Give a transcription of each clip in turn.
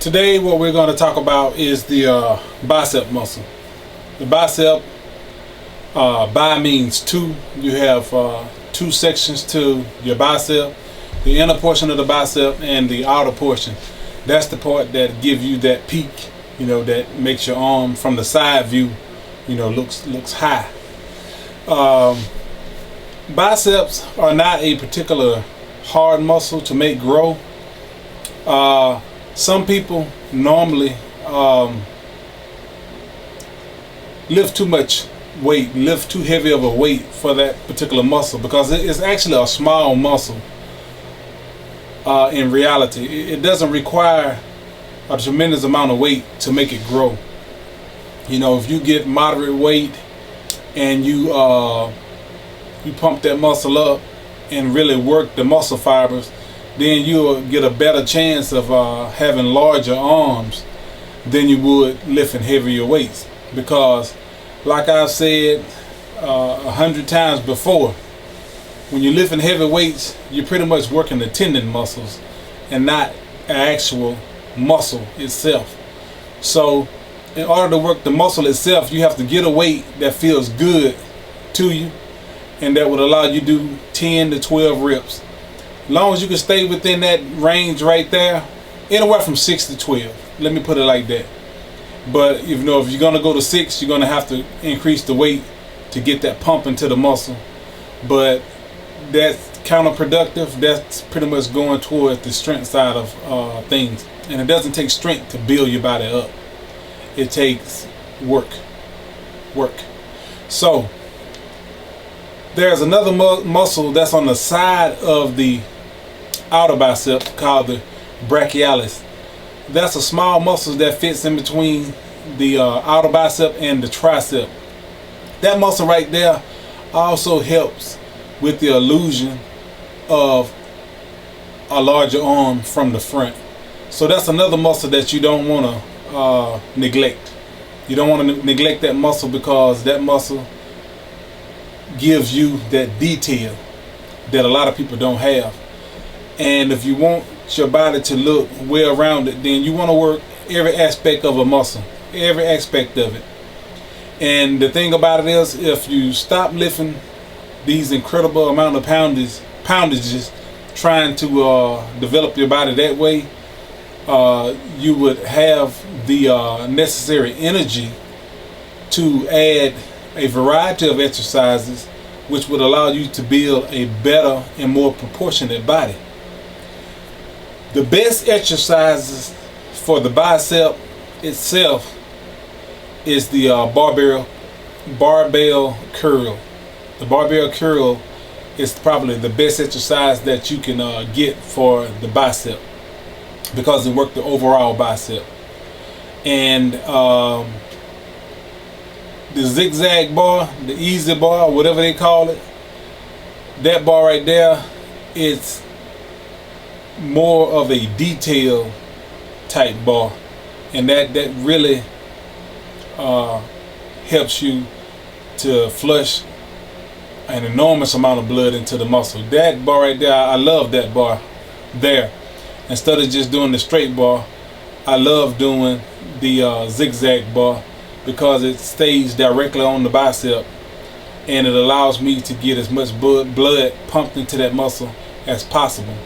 Today what we're going to talk about is the bicep muscle. The bicep, bi means two. You have two sections to your bicep. The inner portion of the bicep and the outer portion. That's the part that gives you that peak, that makes your arm from the side view, looks high. Biceps are not a particular hard muscle to make grow. Some people normally lift too much weight, lift too heavy of a weight for that particular muscle because it's actually a small muscle. In reality, it doesn't require a tremendous amount of weight to make it grow. If you get moderate weight and you pump that muscle up and really work the muscle fibers, then you'll get a better chance of having larger arms than you would lifting heavier weights. Because, like I've said 100 times before, when you're lifting heavy weights, you're pretty much working the tendon muscles and not an actual muscle itself. So, in order to work the muscle itself, you have to get a weight that feels good to you and that would allow you to do 10 to 12 reps. As long as you can stay within that range right there, anywhere from 6 to 12. Let me put it like that. But if you're going to go to 6, you're going to have to increase the weight to get that pump into the muscle. But that's counterproductive. That's pretty much going toward the strength side of things. And it doesn't take strength to build your body up. It takes work. So, there's another muscle that's on the side of the outer bicep called the brachialis. That's a small muscle that fits in between the outer bicep and the tricep. That muscle right there also helps with the illusion of a larger arm from the front. So that's another muscle that you don't want to neglect. You don't want to neglect that muscle because that muscle gives you that detail that a lot of people don't have. And if you want your body to look well rounded, then you want to work every aspect of a muscle, every aspect of it. And the thing about it is, if you stop lifting these incredible amount of poundages trying to develop your body that way, you would have the necessary energy to add a variety of exercises which would allow you to build a better and more proportionate body. The best exercises for the bicep itself is the barbell curl. The barbell curl is probably the best exercise that you can get for the bicep because it works the overall bicep. And the zigzag bar, the easy bar, whatever they call it, that bar right there, it's more of a detail type bar, and that really helps you to flush an enormous amount of blood into the muscle. That bar right there, I love that bar there. Instead of just doing the straight bar, I love doing the zigzag bar because it stays directly on the bicep and it allows me to get as much blood pumped into that muscle as possible.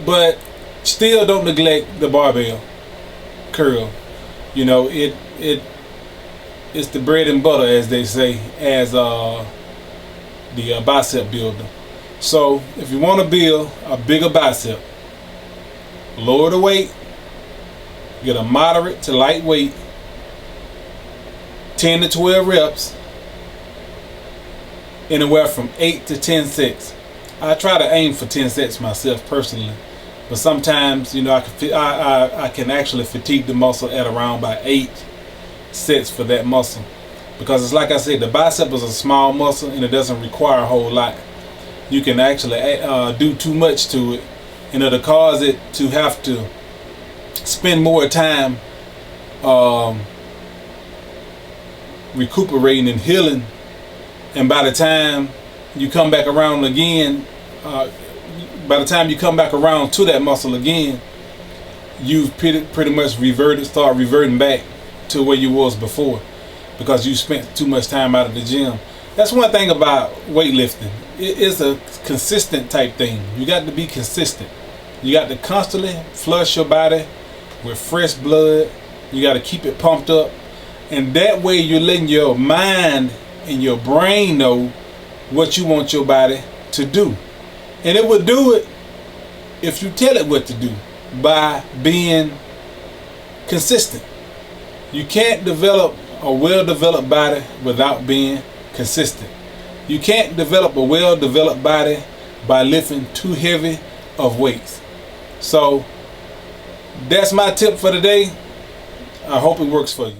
But still don't neglect the barbell curl. It's the bread and butter, as they say, as the bicep builder. So if you want to build a bigger bicep, lower the weight, get a moderate to light weight, 10 to 12 reps, anywhere from 8 to 10 sets. I try to aim for 10 sets myself personally, but sometimes I can actually fatigue the muscle at around about 8 sets for that muscle, because it's like I said, the bicep is a small muscle and it doesn't require a whole lot. You can actually do too much to it, and it'll cause it to have to spend more time recuperating and healing, and by the time you come back around again, by the time you come back around to that muscle again, you've pretty much start reverting back to where you was before, because you spent too much time out of the gym. That's one thing about weightlifting. It is a consistent type thing. You got to be consistent. You got to constantly flush your body with fresh blood. You got to keep it pumped up, and that way you're letting your mind and your brain know what you want your body to do. And it will do it if you tell it what to do, by being consistent. You can't develop a well-developed body without being consistent. You can't develop a well-developed body by lifting too heavy of weights. So that's my tip for today. I hope it works for you.